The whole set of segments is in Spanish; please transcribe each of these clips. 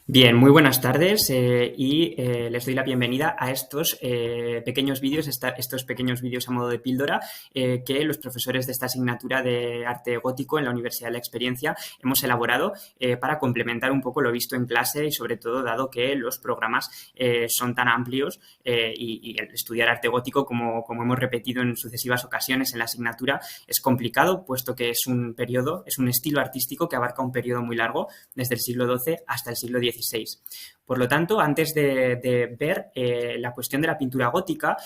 Bien, muy buenas tardes les doy la bienvenida a estos pequeños vídeos, estos pequeños vídeos a modo de píldora que los profesores de esta asignatura de arte gótico en la Universidad de la Experiencia hemos elaborado para complementar un poco lo visto en clase y sobre todo dado que los programas son tan amplios y el estudiar arte gótico, como hemos repetido en sucesivas ocasiones en la asignatura, es complicado puesto que es un periodo, es un estilo artístico que abarca un periodo muy largo desde el siglo XII hasta el siglo XVI. Por lo tanto, antes de ver la cuestión de la pintura gótica,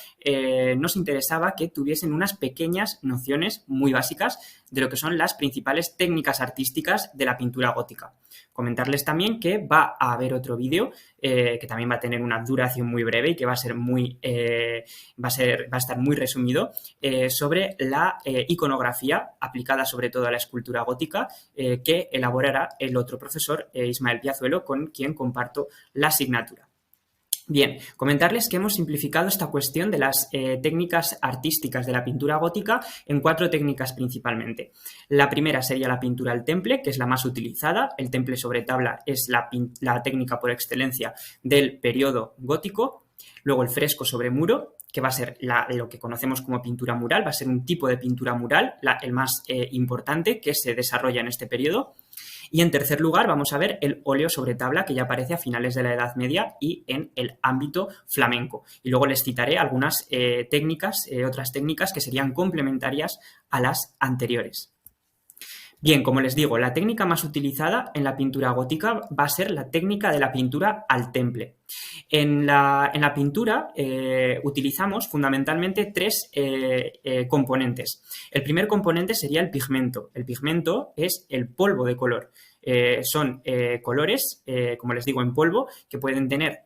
nos interesaba que tuviesen unas pequeñas nociones muy básicas de lo que son las principales técnicas artísticas de la pintura gótica. Comentarles también que va a haber otro vídeo que también va a tener una duración muy breve y que va a estar muy resumido sobre la iconografía aplicada sobre todo a la escultura gótica que elaborará el otro profesor, Ismael Piazuelo, con quien comparto la asignatura. Bien, comentarles que hemos simplificado esta cuestión de las técnicas artísticas de la pintura gótica en 4 técnicas principalmente. La primera sería la pintura al temple, que es la más utilizada. El temple sobre tabla es la técnica por excelencia del periodo gótico. Luego el fresco sobre muro, que va a ser lo que conocemos como pintura mural, va a ser un tipo de pintura mural, el más importante que se desarrolla en este periodo. Y en tercer lugar vamos a ver el óleo sobre tabla, que ya aparece a finales de la Edad Media y en el ámbito flamenco. Y luego les citaré algunas otras técnicas que serían complementarias a las anteriores. Bien, como les digo, la técnica más utilizada en la pintura gótica va a ser la técnica de la pintura al temple. En la pintura utilizamos fundamentalmente 3 componentes. El primer componente sería el pigmento. El pigmento es el polvo de color. Son colores, como les digo, en polvo, que pueden tener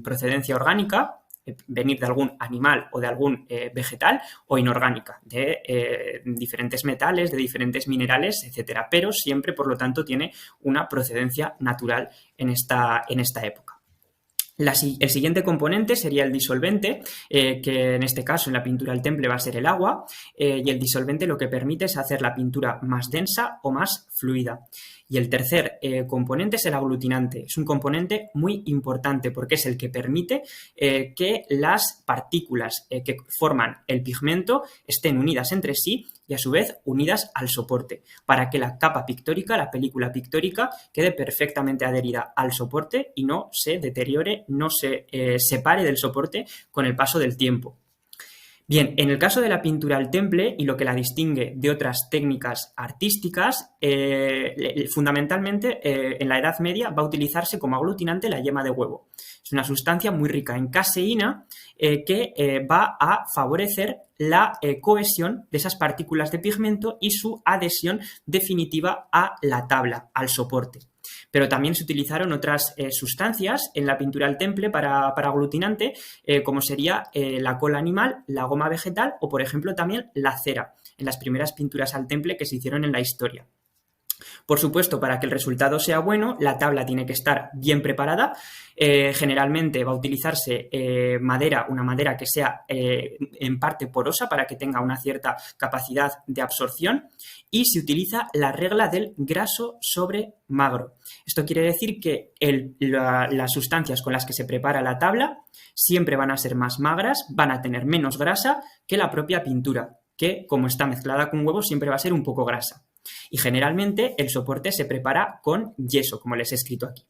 procedencia orgánica, venir de algún animal o de algún vegetal, o inorgánica, de diferentes metales, de diferentes minerales, etcétera, pero siempre, por lo tanto, tiene una procedencia natural en esta época. El siguiente componente sería el disolvente, que en este caso en la pintura al temple va a ser el agua, y el disolvente lo que permite es hacer la pintura más densa o más fluida. Y el tercer componente es el aglutinante. Es un componente muy importante porque es el que permite que las partículas que forman el pigmento estén unidas entre sí y a su vez unidas al soporte, para que la capa pictórica, la película pictórica, quede perfectamente adherida al soporte y no se deteriore, no se separe del soporte con el paso del tiempo. Bien, en el caso de la pintura al temple y lo que la distingue de otras técnicas artísticas, fundamentalmente en la Edad Media va a utilizarse como aglutinante la yema de huevo. Es una sustancia muy rica en caseína que va a favorecer la cohesión de esas partículas de pigmento y su adhesión definitiva a la tabla, al soporte. Pero también se utilizaron otras sustancias en la pintura al temple para aglutinante, como sería la cola animal, la goma vegetal o, por ejemplo, también la cera, en las primeras pinturas al temple que se hicieron en la historia. Por supuesto, para que el resultado sea bueno, la tabla tiene que estar bien preparada. Generalmente va a utilizarse una madera que sea en parte porosa para que tenga una cierta capacidad de absorción, y se utiliza la regla del graso sobre magro. Esto quiere decir que las sustancias con las que se prepara la tabla siempre van a ser más magras, van a tener menos grasa que la propia pintura, que como está mezclada con huevos siempre va a ser un poco grasa. Y generalmente el soporte se prepara con yeso, como les he escrito aquí.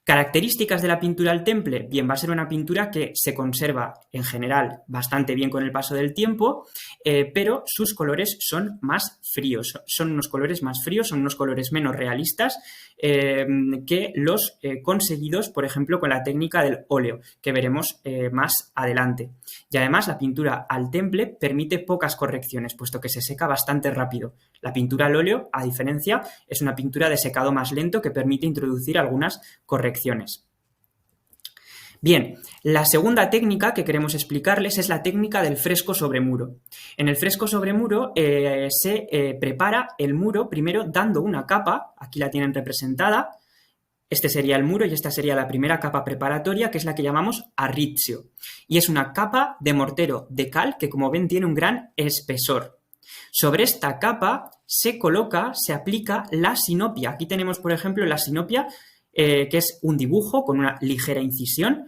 Características de la pintura al temple. Bien, va a ser una pintura que se conserva en general bastante bien con el paso del tiempo, pero sus colores son más fríos. Son unos colores más fríos, son unos colores menos realistas que los conseguidos, por ejemplo, con la técnica del óleo, que veremos más adelante. Y además la pintura al temple permite pocas correcciones, puesto que se seca bastante rápido. La pintura al óleo, a diferencia, es una pintura de secado más lento que permite introducir algunas correcciones. Bien, la segunda técnica que queremos explicarles es la técnica del fresco sobre muro. En el fresco sobre muro se prepara el muro primero dando una capa, aquí la tienen representada. Este sería el muro y esta sería la primera capa preparatoria, que es la que llamamos arriccio. Y es una capa de mortero de cal que, como ven, tiene un gran espesor. Sobre esta capa se aplica la sinopia. Aquí tenemos, por ejemplo, la sinopia que es un dibujo con una ligera incisión,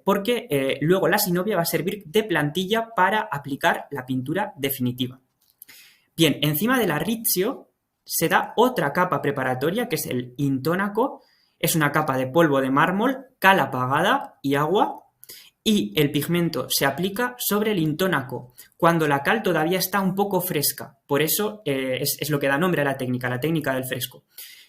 porque luego la synovia va a servir de plantilla para aplicar la pintura definitiva. Bien, encima del arriccio se da otra capa preparatoria, que es el intónaco. Es una capa de polvo de mármol, cal apagada y agua, y el pigmento se aplica sobre el intónaco cuando la cal todavía está un poco fresca. Por eso es lo que da nombre a la técnica del fresco.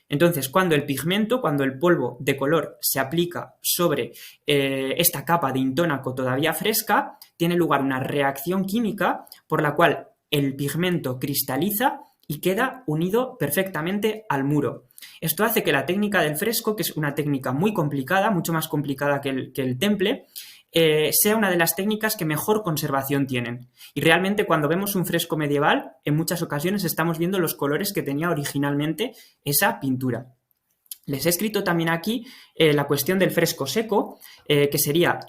Entonces, cuando el polvo de color se aplica sobre esta capa de intónaco todavía fresca, tiene lugar una reacción química por la cual el pigmento cristaliza y queda unido perfectamente al muro. Esto hace que la técnica del fresco, que es una técnica muy complicada, mucho más complicada que el temple, sea una de las técnicas que mejor conservación tienen. Y realmente cuando vemos un fresco medieval, en muchas ocasiones estamos viendo los colores que tenía originalmente esa pintura. Les he escrito también aquí la cuestión del fresco seco, que sería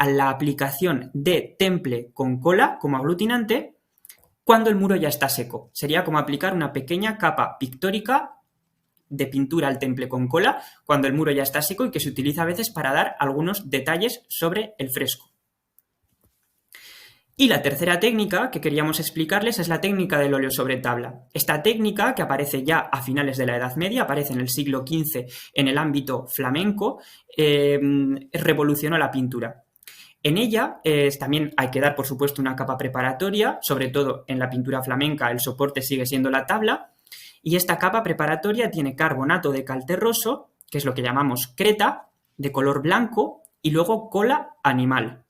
la aplicación de temple con cola como aglutinante cuando el muro ya está seco. Sería como aplicar una pequeña capa pictórica de pintura al temple con cola cuando el muro ya está seco y que se utiliza a veces para dar algunos detalles sobre el fresco. Y la tercera técnica que queríamos explicarles es la técnica del óleo sobre tabla. Esta técnica, que aparece ya a finales de la Edad Media, aparece en el siglo XV en el ámbito flamenco, revolucionó la pintura. En ella también hay que dar, por supuesto, una capa preparatoria, sobre todo en la pintura flamenca el soporte sigue siendo la tabla, y esta capa preparatoria tiene carbonato de cal terroso, que es lo que llamamos creta, de color blanco, y luego cola animal.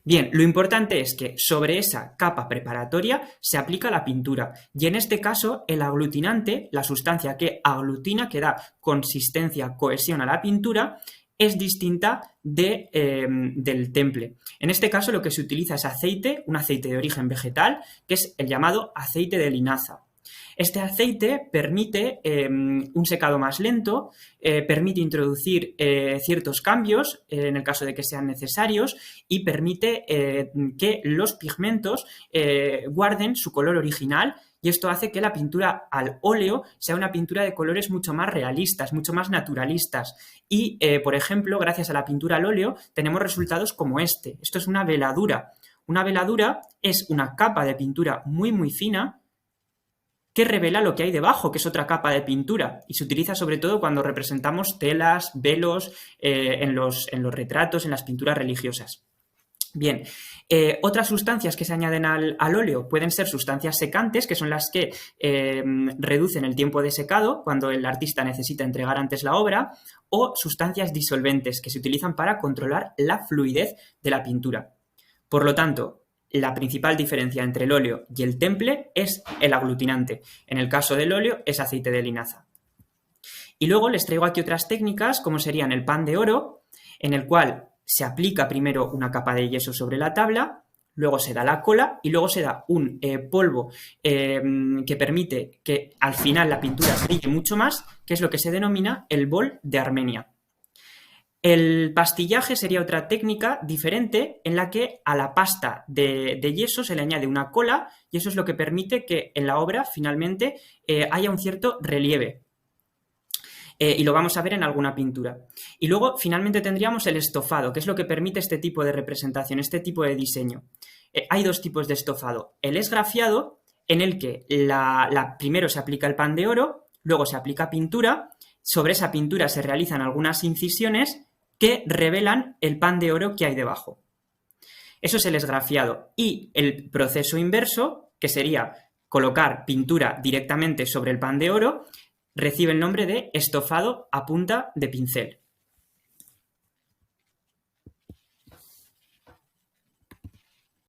Bien, lo importante es que sobre esa capa preparatoria se aplica la pintura, y en este caso el aglutinante, la sustancia que aglutina, que da consistencia, cohesión a la pintura, es distinta del temple. En este caso lo que se utiliza es aceite, un aceite de origen vegetal, que es el llamado aceite de linaza. Este aceite permite un secado más lento, permite introducir ciertos cambios en el caso de que sean necesarios y permite que los pigmentos guarden su color original, y esto hace que la pintura al óleo sea una pintura de colores mucho más realistas, mucho más naturalistas. Y, por ejemplo, gracias a la pintura al óleo tenemos resultados como este. Esto es una veladura. Una veladura es una capa de pintura muy, muy fina que revela lo que hay debajo, que es otra capa de pintura, y se utiliza sobre todo cuando representamos telas, velos, en los retratos, en las pinturas religiosas. Bien, otras sustancias que se añaden al óleo pueden ser sustancias secantes, que son las que reducen el tiempo de secado cuando el artista necesita entregar antes la obra, o sustancias disolventes, que se utilizan para controlar la fluidez de la pintura. Por lo tanto, la principal diferencia entre el óleo y el temple es el aglutinante. En el caso del óleo es aceite de linaza. Y luego les traigo aquí otras técnicas, como serían el pan de oro, en el cual se aplica primero una capa de yeso sobre la tabla, luego se da la cola y luego se da un polvo que permite que al final la pintura brille mucho más, que es lo que se denomina el bol de Armenia. El pastillaje sería otra técnica diferente en la que a la pasta de yeso se le añade una cola, y eso es lo que permite que en la obra finalmente haya un cierto relieve. Y lo vamos a ver en alguna pintura. Y luego finalmente tendríamos el estofado, que es lo que permite este tipo de representación, este tipo de diseño. Hay dos tipos de estofado. El esgrafiado, en el que primero se aplica el pan de oro, luego se aplica pintura, sobre esa pintura se realizan algunas incisiones que revelan el pan de oro que hay debajo. Eso es el esgrafiado. Y el proceso inverso, que sería colocar pintura directamente sobre el pan de oro, recibe el nombre de estofado a punta de pincel.